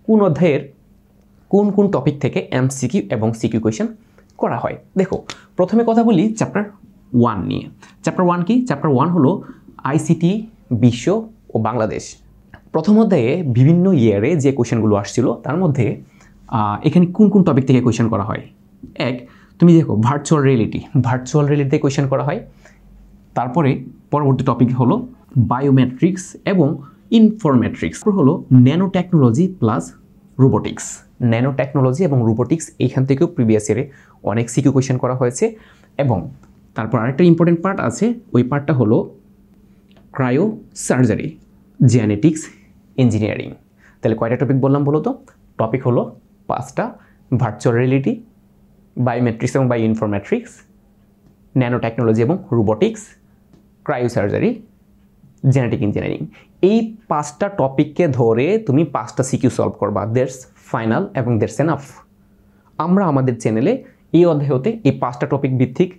কোন অধ্যায়ের কোন কোন টপিক থেকে এমসিকিউ এবং সিকিউ কোয়েশ্চেন করা হয়। দেখো প্রথমে কথা বলি চ্যাপ্টার 1 নিয়ে। চ্যাপ্টার 1 কি? চ্যাপ্টার 1 হলো আইসিটি বিশ্ব ও বাংলাদেশ। প্রথম অধ্যায়ে বিভিন্ন ইয়ারে যে কোয়েশ্চেনগুলো আসছিল তার মধ্যে এখানে কোন কোন টপিক থেকে কোয়েশ্চেন করা হয়। এক, তুমি দেখো ভার্চুয়াল রিয়েলিটি কোয়েশ্চেন করা হয়। তারপরে পরবর্তী টপিক হলো বায়োমেট্রিক্স এবং ইনফরমেট্রিক্স, হলো nano technology plus robotics. Nano technology এবং রোবোটিক্স এইখান থেকেও প্রিভিয়াস ইয়ারে অনেক সিকিউ কোয়েশ্চেন করা হয়েছে। এবং তারপর আরেকটা ইম্পর্টেন্ট পার্ট আছে, ওই পার্টটা হলো ক্রায়ো সার্জারি, জেনেটিক্স, ইঞ্জিনিয়ারিং। তাহলে কয়টা টপিক বললাম বলো তো? টপিক হলো 5টা, ভার্চুয়াল রিয়েলিটি, বায়োমেট্রিক্স এবং বায়ো ইনফরমেট্রিক্স, ন্যানো টেকনোলজি এবং robotics, cryo surgery, genetic engineering. এই 5টা টপিককে ধরে তুমি 5টা সিকিউ সলভ করবা। দেটস ফাইনাল এবং দেটস এনাফ। আমরা আমাদের চ্যানেলে এই অধ্যায় হতে এই 5টা টপিক ভিত্তিক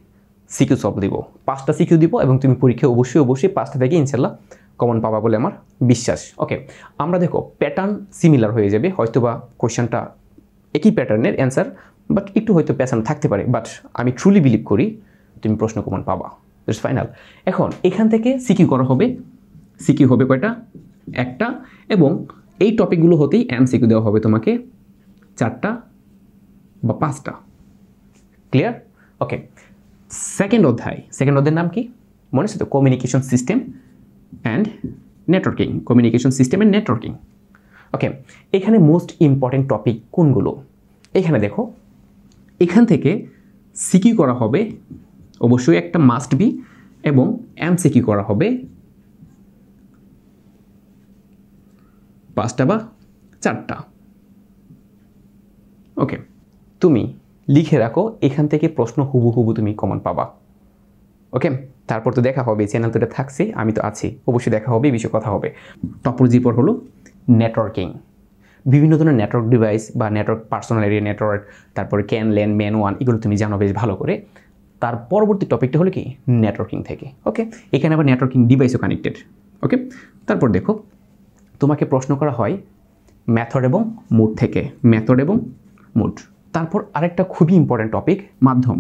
সিকিউ সলভ দিব, 5টা সিকিউ দিব এবং তুমি পরীক্ষায় অবশ্যই 5টা থেকে ইনশাল্লাহ কমন পাবা বলে আমার বিশ্বাস। ওকে, আমরা দেখো প্যাটার্ন সিমিলার হয়ে যাবে, হয়তোবা কোয়েশ্চেনটা একই প্যাটার্নের অ্যান্সার, বাট একটু হয়তো প্যাটার্ন থাকতে পারে, বাট আমি ট্রুলি বিলিভ করি তুমি প্রশ্ন কমন পাবা। That's final. এখন এখান থেকে সিকিউ করা হবে। সিকিউ হবে কয়টা? একটা। এবং এই টপিকগুলো হতেই এমসিকিউ দেওয়া হবে তোমাকে 4টা বা 5টা। ক্লিয়ার? ওকে, সেকেন্ড অধ্যায়ের নাম কি মনে আছে তো? Communication system and networking. Okay, এখানে মোস্ট ইম্পর্টেন্ট টপিক কোনগুলো? এখানে দেখো, এখান থেকে সিকিউ করা হবে অবশ্যই একটা মাস্ট বি, এবং এমসিকিউ করা হবে 5টা বা 4টা। ওকে, তুমি লিখে রাখো, এখান থেকে প্রশ্ন হুবহু তুমি কমন পাবা। ওকে, তারপর তো দেখা হবে, চ্যানেল তো এটা থাকছে, আমি তো আছি, অবশ্যই দেখা হবে, এই বিষয়ে কথা হবে। টপোলজি পর হলো নেটওয়ার্কিং, বিভিন্ন ধরনের নেটওয়ার্ক ডিভাইস বা নেটওয়ার্ক পার্সোনাল এরিয়া নেটওয়ার্ক, তারপরে ক্যান, ল্যান, ম্যান ওয়ান, এগুলো তুমি জানো বেশ ভালো করে। তার পরবর্তী টপিকটা হলো কি নেটওয়ার্কিং থেকে। ওকে, এখানে আবার নেটওয়ার্কিং ডিভাইসও কানেক্টেড। ওকে, তারপর দেখো তোমাকে প্রশ্ন করা হয় মেথড এবং মোড থেকে, তারপর আরেকটা খুবই ইম্পর্টেন্ট টপিক মাধ্যম,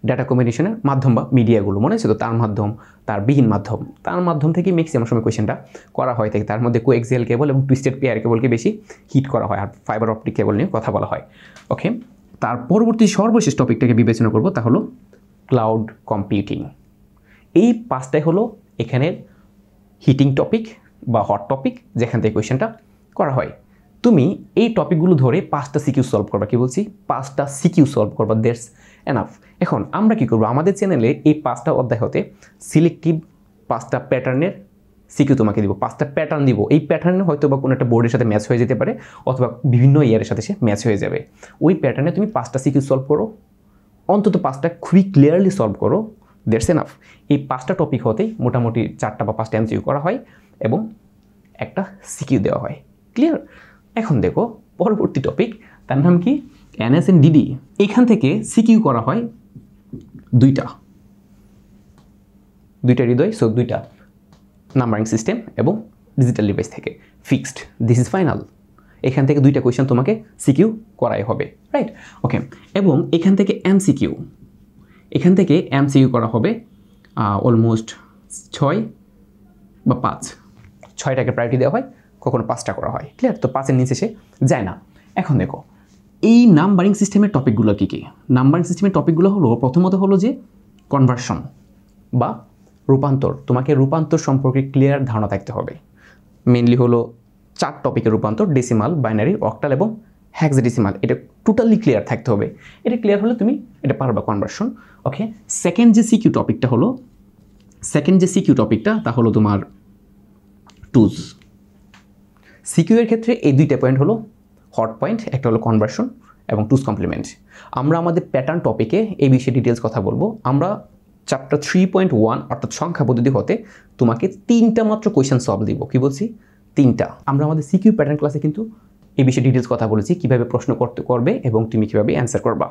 ডাটা কমিউনিকেশনের মাধ্যম বা মিডিয়াগুলো, মনে আছে তো? তার মাধ্যম, তার বিহীন মাধ্যম, তার মাধ্যম থেকে ম্যাক্সিমাম সময় কোয়েশ্চেনটা করা হয় থাকে। তার মধ্যে কোএক্সিয়াল কেবল এবং টুইস্টেড পেয়ার কেবলকে বেশি হিট করা হয়, আর ফাইবার অপটিক কেবল নিয়ে কথা বলা হয়। ওকে, তার পরবর্তী সর্বশেষ টপিকটাকে বিবেচনা করব, তা হলো ক্লাউড কম্পিউটিং। এই 5টাই হলো এখানের হিটিং টপিক বা হট টপিক, যেখান থেকে কোয়েশ্চেনটা করা হয়। তুমি এই টপিকগুলো ধরে 5টা সিকিউ সলভ করবা। কি বলছি? 5টা সিকিউ সলভ করবা। That's enough. এখন আমরা কি করব? আমাদের চ্যানেলে এই 5টা অধ্যায় হতে সিলেক্টিভ 5টা প্যাটার্নের সিকিউ তোমাকে দিব, 5টা প্যাটার্ন দিব। এই প্যাটার্নে হয়তো বা কোনো একটা বোর্ডের সাথে ম্যাচ হয়ে যেতে পারে, অথবা বিভিন্ন ইয়ারের সাথে সে ম্যাচ হয়ে যাবে। ওই প্যাটার্নে তুমি 5টা সিকিউ সলভ করো, অন্তত 5টা খুবই ক্লিয়ারলি সলভ করো। That's enough. এই 5টা টপিক হতেই মোটামুটি 4টা বা 5টা এমসিকিউ করা হয় এবং একটা সিকিউ দেওয়া হয়। ক্লিয়ার? এখন দেখো পরবর্তী টপিক, তার নাম কি NSNDD। এখান থেকে সিকিউ করা হয় 2টা হৃদয়, সো 2টা নাম্বারিং সিস্টেম এবং ডিজিটাল ডিভাইস থেকে ফিক্সড। This is final. এখান থেকে 2টা কোয়েশ্চেন তোমাকে সিকিউ করাই হবে, রাইট? ওকে, এবং এখান থেকে এমসিকিউ করা হবে অলমোস্ট 6 বা 5। 6টাকে প্রায়োরিটি দেওয়া হয়, কখনো 5টা করা হয়। ক্লিয়ার? তো 5-এর নিচে সে যায় না। এখন দেখো এই নাম্বারিং সিস্টেমের টপিকগুলো কী কী? নাম্বারিং সিস্টেমের টপিকগুলো হলো, প্রথমত হলো যে কনভার্সন বা রূপান্তর। তোমাকে রূপান্তর সম্পর্কে ক্লিয়ার ধারণা থাকতে হবে। মেনলি হলো 4 টপিকের রূপান্তর, ডেসিমাল, বাইনারি, অক্টাল এবং হেক্সাডেসিমাল। এটা টোটালি ক্লিয়ার থাকতে হবে। এটা ক্লিয়ার হলে তুমি এটা পারবা কনভার্সন। ওকে, সেকেন্ড যে সিকিউ টপিকটা তা হলো তোমার টুলস। সিকিউ এর ক্ষেত্রে এই 2টা পয়েন্ট হলো হট পয়েন্ট, একটা হলো কনভার্সন এবং টুলস কমপ্লিমেন্ট। আমরা আমাদের প্যাটার্ন টপিকে এই বিষয়ে ডিটেলস কথা বলবো। আমরা চ্যাপ্টার 3.1 অর্থাৎ সংখ্যা পদ্ধতি হতে তোমাকে 3টা মাত্র কোয়েশ্চেন সলভ দিব। কি বলছি? 3টা। আমরা আমাদের সিকিউ প্যাটার্ন ক্লাসে কিন্তু এই বিষয়ে ডিটেলস কথা বলেছি, কীভাবে প্রশ্ন করবে এবং তুমি কীভাবে অ্যান্সার করবা।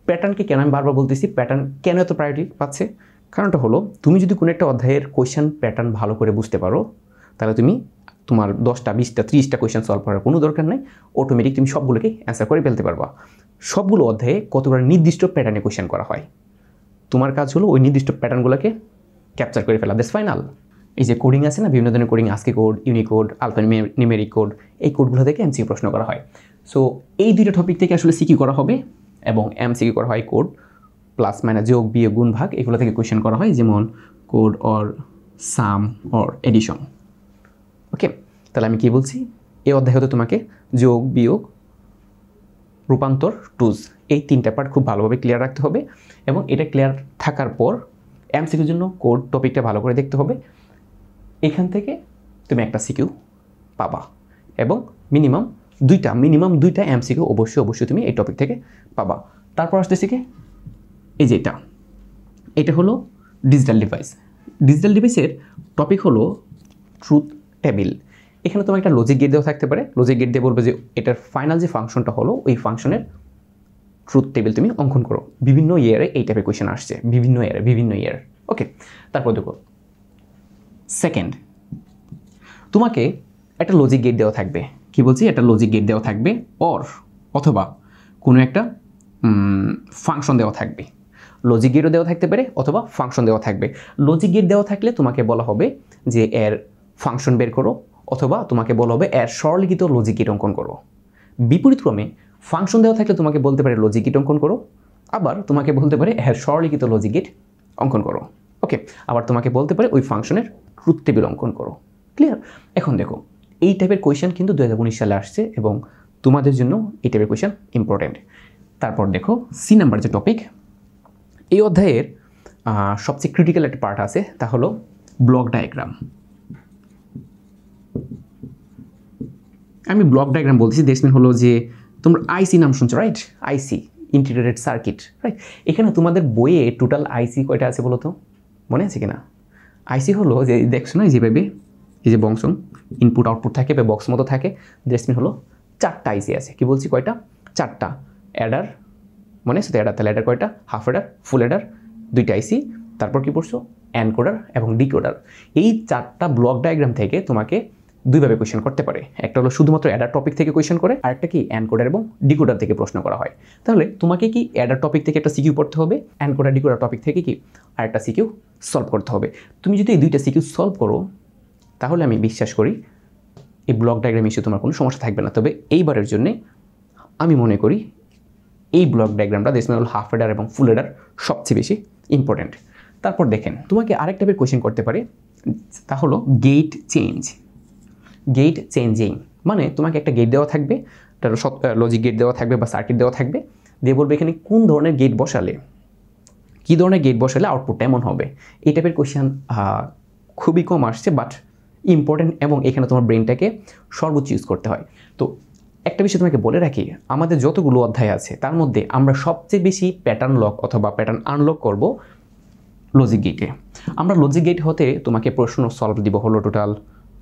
প্যাটার্নকে কেন আমি বারবার বলতেছি, প্যাটার্ন কেন এত প্রায়োরিটি পাচ্ছে? কারণটা হলো, তুমি যদি কোনো একটা অধ্যায়ের কোয়েশ্চেন প্যাটার্ন ভালো করে বুঝতে পারো, তাহলে তোমার 10টা 20টা 30টা কোয়েশ্চেন সলভ করার কোনো দরকার নেই, অটোমেটিক তুমি সবগুলোকে অ্যান্সার করে ফেলতে পারবা। সবগুলো অধ্যায়ে কতগুলো নির্দিষ্ট প্যাটার্নে কোয়েশ্চেন করা হয়, তোমার কাজ হলো ওই নির্দিষ্ট প্যাটার্নগুলোকে ক্যাপচার করে ফেলা, দ্যাটস ফাইনাল। এই যে কোডিং আছে না, বিভিন্ন ধরনের coding, ASCII code, Unicode, alphanumeric code, এই কোডগুলো থেকে এমসিকিউ প্রশ্ন করা হয়। সো এই দুইটা টপিক থেকে আসলে সিকিউ করা হবে এবং এমসিকিউ করা হয় কোড, প্লাস মাইনাস, যোগ বিয়োগ গুণ ভাগ, এগুলো থেকে কোয়েশ্চেন করা হয়, যেমন code or sum or addition. Okay, তাহলে আমি কি বলছি, এই অধ্যায় হতে তোমাকে যোগ বিয়োগ রূপান্তর টুজ এই 3টা পার্ট খুব ভালোভাবে ক্লিয়ার রাখতে হবে এবং এটা ক্লিয়ার থাকার পর এমসিকিউর জন্য কোড টপিকটা ভালো করে দেখতে হবে। এখান থেকে তুমি একটা সিকিউ পাবা এবং মিনিমাম দুইটা এমসিকিউ অবশ্যই তুমি এই টপিক থেকে পাবা। তারপর আসতেছি কি, এই যে এটা হলো ডিজিটাল ডিভাইস। ডিজিটাল ডিভাইসের টপিক হলো ট্রুথ টেবিল। এখানে তোমার একটা লজিক গেট দেওয়া থাকতে পারে, লজিক গেট দিয়ে বলবে যে এটার ফাইনাল যে ফাংশনটা হলো ওই ফাংশনের ট্রুথ টেবিল তুমি অঙ্কন করো। বিভিন্ন ইয়ারে এই টাইপের কোয়েশ্চেন আসছে, বিভিন্ন ইয়ার। ওকে, তারপর দেখো সেকেন্ড, তোমাকে একটা লজিক গেট দেওয়া থাকবে। কি বলছি, একটা লজিক গেট দেওয়া থাকবে অথবা কোনো একটা ফাংশন দেওয়া থাকবে। লজিক গেটও দেওয়া থাকতে পারে অথবা ফাংশন দেওয়া থাকবে। লজিক গেট দেওয়া থাকলে তোমাকে বলা হবে যে এর ফাংশন বের করো, অথবা তোমাকে বলা হবে এর সরলীকৃত লজিক গেট অঙ্কন করো। বিপরীতক্রমে ফাংশন দেওয়া থাকলে তোমাকে বলতে পারে লজিক গেট অঙ্কন করো, আবার তোমাকে বলতে পারে এর সরলীকৃত লজিক গেট অঙ্কন করো। ওকে, আবার তোমাকে বলতে পারে ওই ফাংশনের ট্রুথ টেবিল অঙ্কন করো। ক্লিয়ার? এখন দেখো, এই টাইপের কোয়েশ্চেন কিন্তু 2019 সালে আসছে এবং তোমাদের জন্য এই টাইপের কোয়েশ্চেন ইম্পর্টেন্ট। তারপর দেখো সি নাম্বার যে টপিক, এই অধ্যায়ের সবচেয়ে ক্রিটিক্যাল একটা পার্ট আছে, তা হলো ব্লক ডায়াগ্রাম। আমি ব্লক ডায়াগ্রাম বলতেছি, দেখবেন হলো যে তোমরা আইসি নাম শুনছো, রাইট? আইসি, ইন্টিগ্রেটেড সার্কিট, রাইট? এখানে তোমাদের বইয়ে টোটাল আইসি কয়টা আছে বলো তো, মনে আছে কিনা? আইসি হলো যে দেখছো না, যেভাবে এই যে বংশন ইনপুট আউটপুট থাকে বা বক্স মতো থাকে, দেখবেন হলো 4টা আইসি আছে। কি বলছি, কয়টা? 4টা। অ্যাডার, মনে আছে তো? অ্যাডার, তাহলে অ্যাডার কয়টা? হাফ অ্যাডার, ফুল অ্যাডার, 2টা আইসি। তারপর কি পড়ছো? এনকোডার এবং ডিকোডার। এই 4টা ব্লক ডায়াগ্রাম থেকে তোমাকে দুইভাবে কোয়েশ্চেন করতে পারে। একটা হলো শুধুমাত্র অ্যাডার টপিক থেকে কোয়েশ্চেন করে, আরেকটা কি এনকোডার এবং ডিকোডার থেকে প্রশ্ন করা হয়। তাহলে তোমাকে কি অ্যাডার টপিক থেকে একটা সিকিউ পড়তে হবে, এনকোডার ডিকোডার টপিক থেকে কি আরেকটা সিকিউ সলভ করতে হবে। তুমি যদি এই 2টা সিকিউ সলভ করো তাহলে আমি বিশ্বাস করি এই ব্লক ডায়াগ্রাম ইস্যু তোমার কোনো সমস্যা থাকবে না। তবে এইবারের জন্য আমি মনে করি এই ব্লক ডায়াগ্রামটা ডেসিমাল হাফ অ্যাডার এবং ফুল অ্যাডার সবচেয়ে বেশি ইম্পর্টেন্ট। তারপর দেখেন, তোমাকে আরেক টাইপের কোয়েশ্চেন করতে পারে, তা হলো গেট চেঞ্জিং। মানে তোমাকে একটা গেট দেওয়া থাকবে, তার লজিক গেট দেওয়া থাকবে বা সার্কিট দেওয়া থাকবে, দিয়ে বলবে এখানে কোন ধরনের গেট বসালে, কী ধরনের গেট বসালে আউটপুটটা এমন হবে। এই টাইপের কোয়েশ্চেন খুবই কম আসছে, বাট ইম্পর্টেন্ট, এবং এখানে তোমার ব্রেনটাকে সর্বোচ্চ ইউজ করতে হয়। তো একটা বিষয় তোমাকে বলে রাখি, আমাদের যতগুলো অধ্যায় আছে তার মধ্যে আমরা সবচেয়ে বেশি প্যাটার্ন লক অথবা প্যাটার্ন আনলক করব লজিক গেটে। আমরা লজিক গেট হতে তোমাকে প্রশ্ন সলভ দিব হলো টোটাল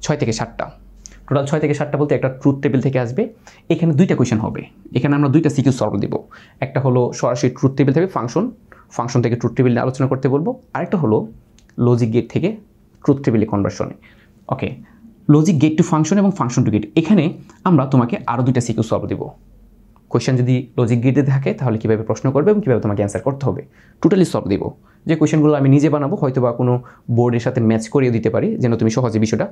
6 থেকে 7টা। টোটাল 6 থেকে 7টা বলতে একটা ট্রুথ টেবিল থেকে আসবে, এখানে 2টা কোয়েশ্চেন হবে। এখানে আমরা 2টা সিকিউ সলভ দিব। একটা হলো সরাসরি ট্রুথ টেবিল থেকে ফাংশন থেকে ট্রুথ টেবিল নিয়ে আলোচনা করতে বলবো, আরেকটা হলো লজিক গেট থেকে ট্রুথ টেবিলে কনভার্সনে। ওকে, লজিক গেট টু ফাংশন এবং ফাংশন টু গেট, এখানে আমরা তোমাকে আরও 2টা সিকিউ সলভ দিব। কোয়েশ্চেন যদি লজিক গেটে থাকে তাহলে কীভাবে প্রশ্ন করবে এবং কীভাবে তোমাকে অ্যান্সার করতে হবে টোটালি সলভ দিব। যে কোয়েশ্চেনগুলো আমি নিজে বানাবো, হয়তো বা কোনো বোর্ডের সাথে ম্যাচ করিয়ে দিতে পারি, যেন তুমি সহজে বিষয়টা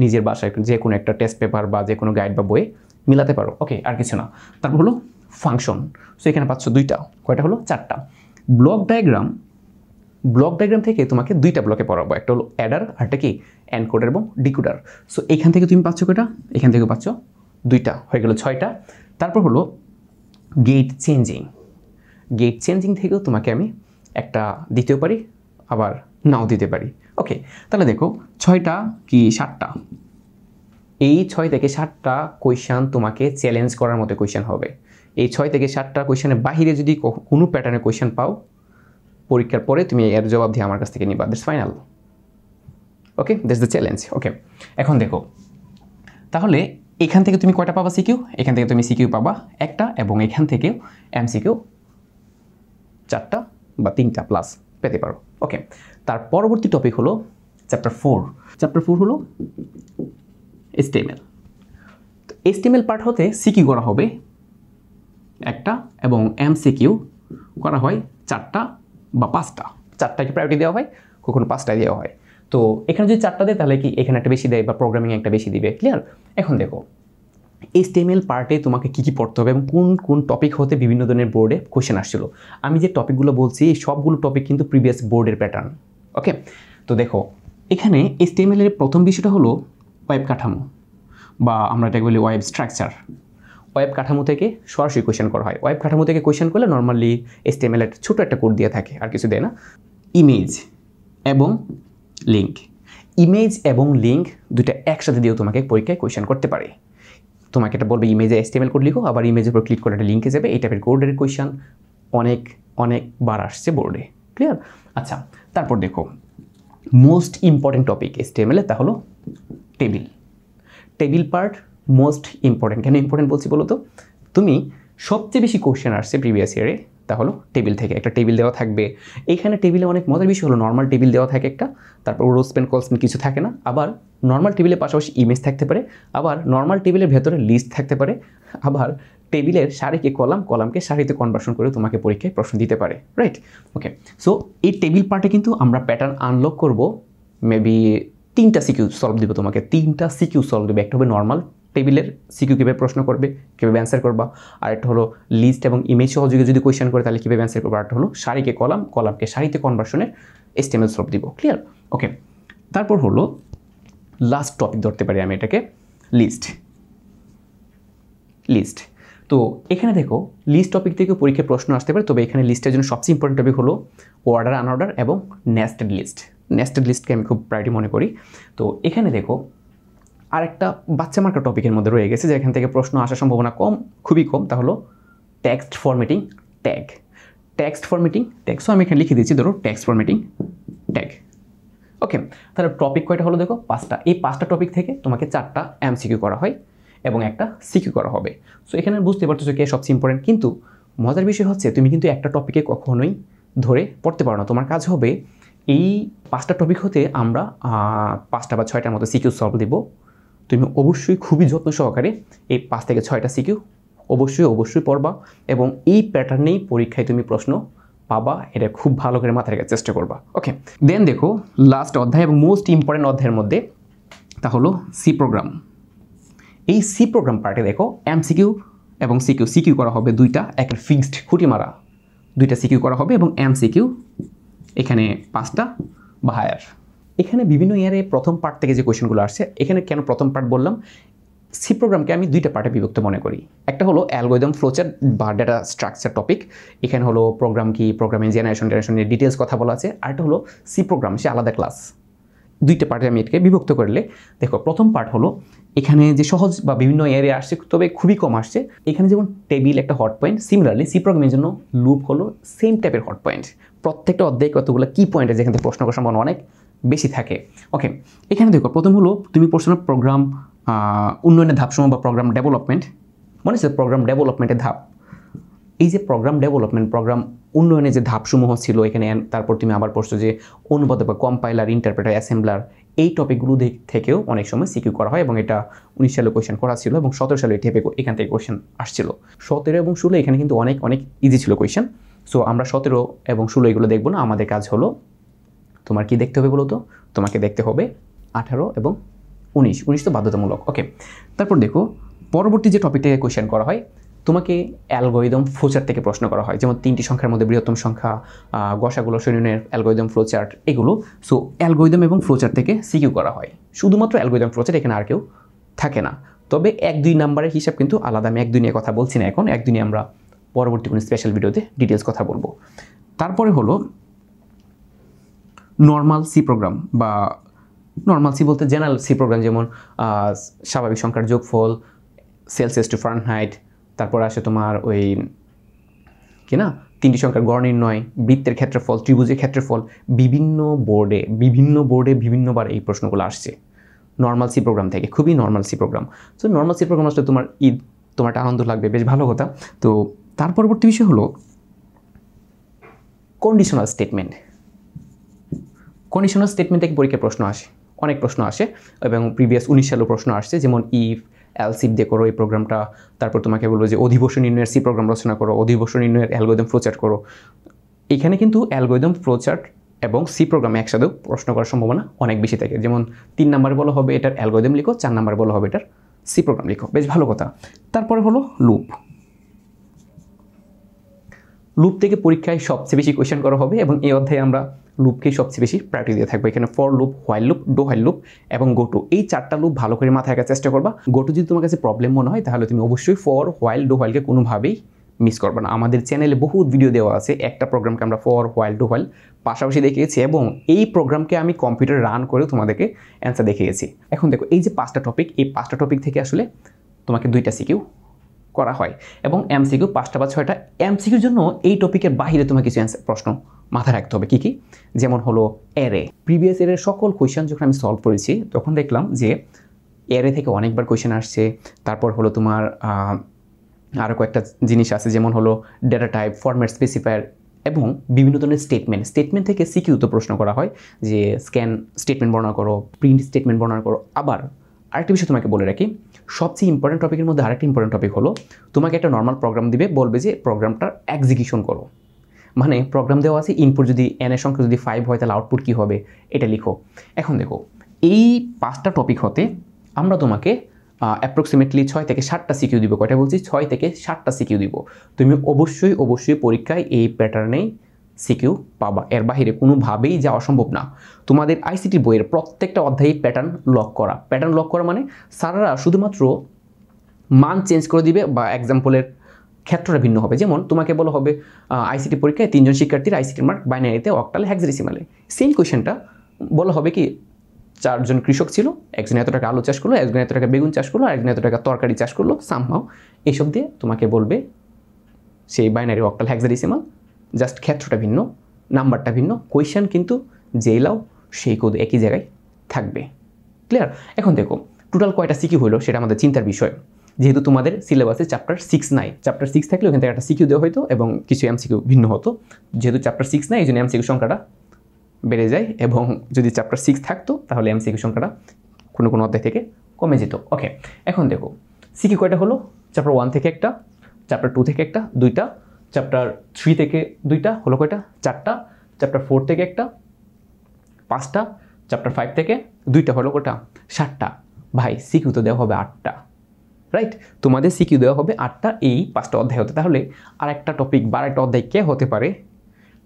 নিজের বাসায় যে কোনো একটা টেস্ট পেপার বা যে কোনো গাইড বা বইয়ে মিলাতে পারো। ওকে, আর কিছু না। তারপর হলো ফাংশন। সো এখানে পাচ্ছ 2টা, কয়টা হলো? 4টা। ব্লক ডায়াগ্রাম থেকে তোমাকে 2টা ব্লকে পড়াবো, একটা হলো অ্যাডার, আরটা কি এনকোডার এবং ডিকোডার। সো এখান থেকে তুমি পাচ্ছ কয়টা? এখান থেকে পাচ্ছ 2টা, হয়ে গেল 6টা। তারপর হলো গেট চেঞ্জিং থেকেও তোমাকে আমি একটা দিতেও পারি, আবার নাও দিতে পারি। ওকে, তাহলে দেখো 6টা কি 7টা, এই 6 থেকে 7টা কোয়েশ্চেন তোমাকে চ্যালেঞ্জ করার মতো কোয়েশ্চেন হবে। এই 6 থেকে 7টা কোয়েশ্চেনের বাহিরে যদি কোনো প্যাটার্নের কোয়েশ্চেন পাও, পরীক্ষার পরে তুমি এর জবাব দিয়ে আমার কাছ থেকে নিবা, that's final. Okay, that's the challenge. Okay, এখন দেখো, তাহলে এখান থেকে তুমি কয়টা পাবা সিকিউ? এখান থেকে তুমি সিকিউ পাবা একটা, এবং এখান থেকেও এমসিকিউ 4টা বা 3টা প্লাস পেতে পারো। ওকে, তার পরবর্তী টপিক হলো চ্যাপ্টার 4 হলো HTML। তো HTML পার্ট হতে সিকিউ করা হবে একটা এবং MCQ করা হয় 4টা বা 5টা। 4টাকে প্রায়োরিটি দেওয়া হয়, কখনো 5টায় দেওয়া হয়। তো এখানে যদি 4টা দেয় তাহলে কি এখানে একটা বেশি দেয় বা প্রোগ্রামিং একটা বেশি দিবে, ক্লিয়ার? এখন দেখো HTML পার্টে তোমাকে কী কী পড়তে হবে এবং কোন কোন টপিক হতে বিভিন্ন ধরনের বোর্ডে কোয়েশ্চেন আসছিল। আমি যে টপিকগুলো বলছি এই সবগুলো টপিক কিন্তু প্রিভিয়াস বোর্ডের প্যাটার্ন। ওকে, তো দেখো এখানে HTML এর প্রথম বিষয়টা হলো ওয়েব কাঠামো বা আমরা এটাকে বলি ওয়েব স্ট্রাকচার। ওয়েব কাঠামো থেকে সরাসরি কোয়েশ্চেন করা হয়। ওয়েব কাঠামো থেকে কোয়েশ্চেন করলে নর্মালি HTML এর ছোটো একটা কোড দিয়ে থাকে, আর কিছু দেয় না। ইমেজ এবং লিঙ্ক, ইমেজ এবং লিঙ্ক দুইটা একসাথে দিয়েও তোমাকে পরীক্ষায় কোয়েশ্চেন করতে পারে। তোমাকে এটা বলবে ইমেজে HTML কোড লিখো, আবার ইমেজের উপর ক্লিক করে একটা লিঙ্কে যাবে। এই টাইপের কোডের কোয়েশ্চেন অনেকবার আসছে বোর্ডে, ক্লিয়ার? আচ্ছা, তারপর দেখো মোস্ট ইম্পর্টেন্ট টপিক HTML এ, তা হলো table. Table part most important. কেন ইম্পর্টেন্ট বলছি বলো তো? তুমি সবচেয়ে বেশি কোশ্চেন আসছে প্রিভিয়াস ইয়ারে, তা হলো টেবিল থেকে। একটা টেবিল দেওয়া থাকবে, এইখানে টেবিলে অনেক মজার বিষয় হলো নর্মাল টেবিল দেওয়া থাকে একটা, তারপর রো স্পেন কল স্পেন কিছু থাকে না। আবার নর্মাল টেবিলের পাশাপাশি ইমেজ থাকতে পারে, আবার নর্মাল টেবিলের ভেতরে লিস্ট থাকতে পারে, আবার টেবিলের সারিকে কলামকে সারিতে কনভার্সন করে তোমাকে পরীক্ষায় প্রশ্ন দিতে পারে, রাইট? ওকে, সো এই টেবিল পার্টে কিন্তু আমরা প্যাটার্ন আনলক করব। মেবি 3টা সিকিউ সলভ দিব তোমাকে, 3টা সিকিউ সলভ দেবে। একটা হবে নর্মাল টেবিলের সিকিউ কীভাবে প্রশ্ন করবে, কীভাবে অ্যান্সার করবা, আর একটা হলো লিস্ট এবং ইমেজ সহযোগে যদি কোয়েশ্চেন করে তাহলে কীভাবে অ্যান্সার করবা, আর একটা হলো সারিকে কলামকে সারিতে কনভার্সনের HTML সলভ দিব, ক্লিয়ার? ওকে, তারপর হলো লাস্ট টপিক ধরতে পারি আমি এটাকে, লিস্ট। তো এখানে দেখো লিস্ট টপিক থেকে পরীক্ষায় প্রশ্ন আসতে পারে, তবে এখানে লিস্টের জন্য সবচেয়ে ইম্পর্টেন্ট টপিক হলো অর্ডার, আনঅর্ডার এবং নেস্টেড লিস্টকে আমি খুব প্রায়োরিটি মনে করি। তো এখানে দেখো আরেকটা বাচ্চা মার্কা টপিকের মধ্যে রয়ে গেছে, যেখান থেকে প্রশ্ন আসার সম্ভাবনা খুবই কম, তা হলো টেক্সট ফরম্যাটিং ট্যাগ। সো আমি এখানে লিখে দিচ্ছি, ধরো টেক্সট ফরম্যাটিং ট্যাগ। ওকে, তাহলে টপিক কয়টা হলো দেখো? 5টা। এই 5টা টপিক থেকে তোমাকে 4টা MCQ করা হয় এবং একটা সিকিউ করা হবে। সো এখানে বুঝতে পারছো কে সবচেয়ে ইম্পর্টেন্ট। কিন্তু মজার বিষয় হচ্ছে তুমি কিন্তু একটা টপিকে কখনোই ধরে পড়তে পারো না। তোমার কাজ হবে এই 5টা টপিক হতে আমরা 5টা বা 6টার মতো সিকিউ সলভ দিব। তুমি অবশ্যই খুবই যত্ন সহকারে এই 5 থেকে 6টা সিকিউ অবশ্যই পড়বা এবং এই প্যাটার্নেই পরীক্ষায় তুমি প্রশ্ন পাবা। এটা খুব ভালো করে মাথায় রাখার চেষ্টা করবা। ওকে, দেন দেখো লাস্ট অধ্যায় এবং মোস্ট ইম্পর্টেন্ট অধ্যায়ের মধ্যে, তা হলো সি প্রোগ্রাম। এই সি প্রোগ্রাম পার্টে দেখো MCQ এবং সিকিউ করা হবে 2টা, একটা ফিক্সড খুঁটি মারা 2টা সিকিউ করা হবে এবং MCQ এখানে 5টা বা হায়ার। এখানে বিভিন্ন ইয়ারে প্রথম পার্ট থেকে যে কোয়েশ্চেনগুলো আসছে, এখানে কেন প্রথম পার্ট বললাম? সি প্রোগ্রামকে আমি 2টা পার্টে বিভক্ত মনে করি। একটা হলো অ্যালগরিদম ফ্লোচার্ট বা ডেটা স্ট্রাকচার টপিক, এখানে হলো প্রোগ্রাম কি, প্রোগ্রামিং জেনারেশনের ডিটেলস কথা বলা আছে। আরেকটা হলো সি প্রোগ্রাম, সে আলাদা ক্লাস। 2টা পার্টে আমি এটাকে বিভক্ত করলে দেখো প্রথম পার্ট হলো এখানে যে সহজ বা বিভিন্ন এরিয়া আসছে, তবে খুবই কম আসছে। এখানে যেমন টেবিল একটা হট পয়েন্ট, সিমিলারলি সি প্রোগ্রামের জন্য লুপ হলো সেম টাইপের হট পয়েন্ট। প্রত্যেকটা অধ্যায়ে কতগুলো কি পয়েন্টে যেখান থেকে প্রশ্ন করার সম্ভাবনা অনেক বেশি থাকে। ওকে, এখানে দেখো প্রথম হলো তুমি প্রশ্ন প্রোগ্রাম উন্নয়নের ধাপসমূহ বা প্রোগ্রাম ডেভেলপমেন্ট, মনে হচ্ছে প্রোগ্রাম ডেভেলপমেন্টের ধাপ। এই যে প্রোগ্রাম উন্নয়নের যে ধাপসমূহ ছিল এখানে, তারপর তুমি আবার পড়ছো যে অনুবাদক বা কম্পাইলার, ইন্টারপ্রেটার, অ্যাসেম্বলার, এই টপিকগুলো থেকেও অনেক সময় সিকিউ করা হয় এবং এটা 19 সালে কোয়েশ্চেন করা ছিল এবং 17 সালে এখান থেকে কোয়েশ্চেন আসছিল। 17 এবং 16 এখানে কিন্তু অনেক ইজি ছিল কোয়েশ্চেন। সো আমরা 17 এবং 16 এগুলো দেখবো না। আমাদের কাজ হলো তোমার কি দেখতে হবে বলো তো? তোমাকে দেখতে হবে 18 এবং 19 তো বাধ্যতামূলক। ওকে, তারপর দেখো পরবর্তী যে টপিক থেকে কোয়েশ্চেন করা হয়, তোমাকে অ্যালগরিদম ফ্লোচার্ট থেকে প্রশ্ন করা হয়, যেমন 3টি সংখ্যার মধ্যে বৃহত্তম সংখ্যা, গসাগুলো সৈন্যের অ্যালগরিদম ফ্লোচার্ট, এগুলো। সো অ্যালগরিদম এবং ফ্লোচার্ট থেকে সিকিউ করা হয়। শুধুমাত্র অ্যালগরিদম ফ্লোচার্ট, এখানে আর কেউ থাকে না। তবে 1-2 নাম্বারের হিসাব কিন্তু আলাদা। আমি 1-2 নিয়ে কথা বলছি না এখন, 1-2 নিয়ে আমরা পরবর্তী কোনো স্পেশাল ভিডিওতে ডিটেলস কথা বলবো। তারপরে হলো নর্মাল সি প্রোগ্রাম বা নর্মাল সি বলতে জেনারেল সি প্রোগ্রাম, যেমন স্বাভাবিক সংখ্যার যোগফল, সেলসিয়াস টু ফারেনহাইট, তারপর আসে তোমার ওই কি না 3টি সংখ্যার গড় নির্ণয়, বৃত্তের ক্ষেত্রফল, ত্রিভুজের ক্ষেত্রফল। বিভিন্ন বোর্ডে বিভিন্নবার এই প্রশ্নগুলো আসছে নর্মাল সি প্রোগ্রাম থেকে, খুবই normal C program. So normal C program আসলে তোমার একটা আনন্দ লাগবে, বেশ ভালো কথা। তো তার পরবর্তী বিষয় হলো কন্ডিশনাল স্টেটমেন্ট থেকে পরীক্ষার প্রশ্ন আসে অনেক প্রশ্ন আসে এবং প্রিভিয়াস 19 সালেও প্রশ্ন আসছে, যেমন ইফ এলসিফ দিয়ে করো এই প্রোগ্রামটা, তারপর তোমাকে বলবো যে অধিবর্ষ নির্ণয়ের সি প্রোগ্রাম রচনা করো, অধিবর্ষ নির্ণয়ের অ্যালগরিদম ফ্লোচার্ট করো। এখানে কিন্তু অ্যালগরিদম ফ্লোচার্ট এবং সি প্রোগ্রাম একসাথেও প্রশ্ন করার সম্ভাবনা অনেক বেশি থাকে। যেমন 3 নাম্বার বলা হবে এটার অ্যালগরিদম লিখো, 4 নাম্বার বলা হবে এটার সি প্রোগ্রাম লিখো। বেশ ভালো কথা। তারপরে হলো লুপ। লুপ থেকে পরীক্ষায় সবচেয়ে বেশি কোয়েশ্চেন করা হবে এবং এই অধ্যায়ে আমরা লুপকেই সবচেয়ে বেশি প্রায়োরিটি দিয়ে থাকবো। এখানে for loop, while loop, do while loop এবং গো টু, এই 4টা লুপ ভালো করে মাথায় রাখার চেষ্টা করবা। গো টু যদি তোমার কাছে প্রবলেম মনে হয় তাহলে তুমি অবশ্যই ফর, হোয়াইল, ডু হোয়াইলকে কোনোভাবেই মিস করবে না। আমাদের চ্যানেলে বহুত ভিডিও দেওয়া আছে, একটা প্রোগ্রামকে আমরা ফর, হোয়াইল, ডু হোয়াইল পাশাপাশি দেখিয়েছি এবং এই প্রোগ্রামকে আমি কম্পিউটার রান করেও তোমাদেরকে অ্যান্সার দেখিয়েছি। এখন দেখো এই যে 5টা টপিক, এই 5টা টপিক থেকে আসলে তোমাকে 2টা সিকিউ করা হয় এবং এমসিকিউ 5টা বা 6টা। এমসিকিউর জন্য এই টপিকের বাইরে তোমাকে কিছু প্রশ্ন মাথায় রাখতে হবে। কি যেমন হলো অ্যারে। প্রিভিয়াস এর সকল কোয়েশ্চেন যখন আমি সলভ করেছি তখন দেখলাম যে অ্যারে থেকে অনেকবার কোয়েশ্চেন আসছে। তারপর হলো তোমার আরও কয়েকটা জিনিস আছে, যেমন হলো ডেটা টাইপ, ফরম্যাট স্পেসিফায়ার এবং বিভিন্ন ধরনের স্টেটমেন্ট থেকে সিকিউ তো প্রশ্ন করা হয় যে স্ক্যান স্টেটমেন্ট বর্ণনা করো, প্রিন্ট স্টেটমেন্ট বর্ণনা করো। আবার আরেকটা বিষয় তোমাকে বলে রাখি, সবচেয়ে ইম্পর্টেন্ট টপিকের মধ্যে আরেকটা ইম্পর্টেন্ট টপিক হলো তোমাকে একটা নর্মাল প্রোগ্রাম দিবে, বলবে যে প্রোগ্রামটার এক্সিকিউশন করো। মানে প্রোগ্রাম দেওয়া আছে, ইনপুট যদি এন এর সংখ্যা যদি 5 হয় তাহলে আউটপুট কী হবে এটা লিখো। এখন দেখো এই 5টা টপিক হতে আমরা তোমাকে অ্যাপ্রক্সিমেটলি 6 থেকে 7টা সিকিউ দিব। কয়টা বলছি? 6 থেকে 7টা সিকিউ দিব। তুমি অবশ্যই পরীক্ষায় এই প্যাটার্নেই সিকিউ পাবা, এর বাহিরে কোনোভাবেই যাওয়া সম্ভব না। তোমাদের আইসিটি বইয়ের প্রত্যেকটা অধ্যায়ে প্যাটার্ন লক করা মানে স্যাররা শুধুমাত্র মান চেঞ্জ করে দিবে বা এক্সাম্পলের ক্ষেত্রটা ভিন্ন হবে। যেমন তোমাকে বলা হবে আইসিটি পরীক্ষায় 3 জন শিক্ষার্থীর আইসিটির মার্ক বাইনারিতে, অক্টালে, হেক্সাডেসিমালে। সেম কোয়েশ্চেনটা বলা হবে কি 4 জন কৃষক ছিল, একজন এত টাকা আলু চাষ করলো, একজন এত টাকা বেগুন চাষ করলো, একজন এত টাকা তরকারি চাষ করলো, সামহাও এইসব দিয়ে তোমাকে বলবে সেই বাইনারি, অক্টাল, হেক্সাডেসিমাল, জাস্ট ক্ষেত্রটা ভিন্ন, নাম্বারটা ভিন্ন, কোয়েশ্চেন কিন্তু যেই লাও সেই কোড একই জায়গায় থাকবে। ক্লিয়ার? এখন দেখো টোটাল কয়টা সিকিউ হলো সেটা আমাদের চিন্তার বিষয়। যেহেতু তোমাদের সিলেবাসে চ্যাপ্টার 6 নাই, চ্যাপ্টার 6 থাকলে ওখান থেকে একটা সিকিউ দেওয়া হতো এবং কিছু এমসিকিউ ভিন্ন হতো। যেহেতু চ্যাপ্টার 6 নাই এই জন্য এমসিকিউ সংখ্যাটা বেড়ে যায়, এবং যদি চ্যাপ্টার 6 থাকতো তাহলে এমসিকিউ সংখ্যাটা কোনো অধ্যায় থেকে কমে যেত। ওকে, এখন দেখো সিকিউ কয়টা হলো? চ্যাপ্টার 1 থেকে একটা, চ্যাপ্টার 2 থেকে একটা, 2টা, চ্যাপ্টার 3 থেকে 2টা, হলো কয়টা? 4টা, চ্যাপ্টার 4 থেকে একটা, 5টা, চ্যাপ্টার 5 থেকে 2টা, হলো কয়টা? 7টা। ভাই সিকিউ তো দেওয়া হবে 8টা, রাইট? তোমাদের সিকিউ দেওয়া হবে 8টা এই 5টা অধ্যায় হতে। তাহলে আর একটা টপিক বা একটা অধ্যায় কে হতে পারে?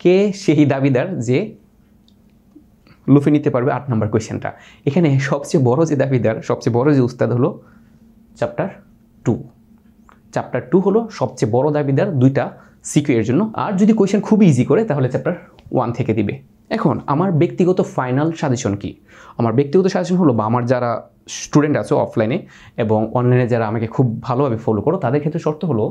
কে সেই দাবিদার যে লুফে নিতে পারবে 8 নম্বর কোয়েশ্চেনটা? এখানে সবচেয়ে বড় যে দাবিদার, সবচেয়ে বড় যে উস্তাদ হলো চ্যাপ্টার 2। চ্যাপ্টার 2 হলো সবচেয়ে বড় দাবিদার 2টা সিকিউ এর জন্য। আর যদি কোয়েশ্চেন খুব ইজি করে তাহলে চ্যাপ্টার 1 থেকে দিবে। এখন আমার ব্যক্তিগত ফাইনাল সাজেশন কি? আমার ব্যক্তিগত সাজেশন হলো, বা আমার যারা স্টুডেন্ট আছো অফলাইনে এবং অনলাইনে যারা আমাকে খুব ভালোভাবে ফলো করো তাদের ক্ষেত্রে শর্ত হলো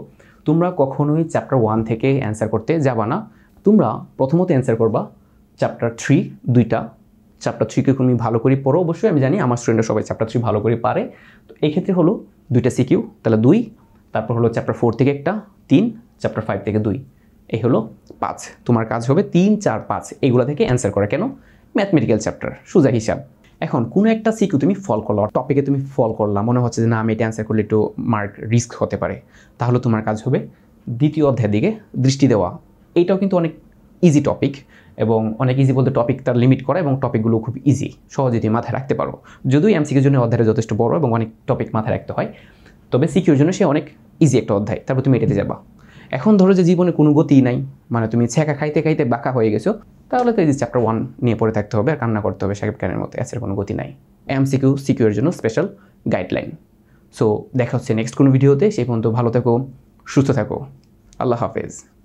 তোমরা কখনোই চ্যাপ্টার 1 থেকে অ্যান্সার করতে যাবা না। তোমরা প্রথমত অ্যান্সার করবা চ্যাপ্টার 3, 2টা। চ্যাপ্টার 3কে তুমি ভালো করে পড়ো। অবশ্যই আমি জানি আমার স্টুডেন্টরা সবাই চ্যাপ্টার 3 ভালো করে পারে। তো এই ক্ষেত্রে হলো 2টা সিকিউ, তাহলে 2। তারপর হলো চ্যাপ্টার 4 থেকে একটা, 3, চ্যাপ্টার 5 থেকে 2, এই হলো 5। তোমার কাজ হবে 3, 4, 5 এগুলো থেকে অ্যান্সার করা। কেন? ম্যাথমেটিক্যাল চ্যাপ্টার, সোজা হিসাব। এখন কোনো একটা সিকিউ তুমি ফল করলো, টপিকে তুমি ফল করলা, মনে হচ্ছে যে না আমি এটা অ্যান্সার করলে একটু মার্ক রিস্ক হতে পারে, তাহলে তোমার কাজ হবে দ্বিতীয় অধ্যায়ের দিকে দৃষ্টি দেওয়া। এইটাও কিন্তু অনেক ইজি টপিক, এবং অনেক ইজি বলতে টপিক তার লিমিট করা, এবং টপিকগুলো খুব ইজি, সহজে তুমি মাথায় রাখতে পারো। যদিও এমসিকিউর জন্য অধ্যায়টা যথেষ্ট বড় এবং অনেক টপিক মাথায় রাখতে হয়, তবে সিকিউর জন্য সে অনেক ইজি একটা অধ্যায়। তারপর তুমি এটাতে যাবা। এখন ধরো যে জীবনে কোনো গতি নাই, মানে তুমি ছেঁকা খাইতে খাইতে বাঁকা হয়ে গেছো, তাহলে তো এই যে চ্যাপ্টার 1 নিয়ে পড়ে থাকতে হবে আর কান্না করতে হবে সাকিব খানের মতো, এর কোনো গতি নাই। এমসিকিউ সিকিউর জন্য স্পেশাল গাইডলাইন। সো দেখা হচ্ছে নেক্সট কোনো ভিডিওতে। সেই পর্যন্ত ভালো থাকো, সুস্থ থাকো। আল্লাহ হাফেজ।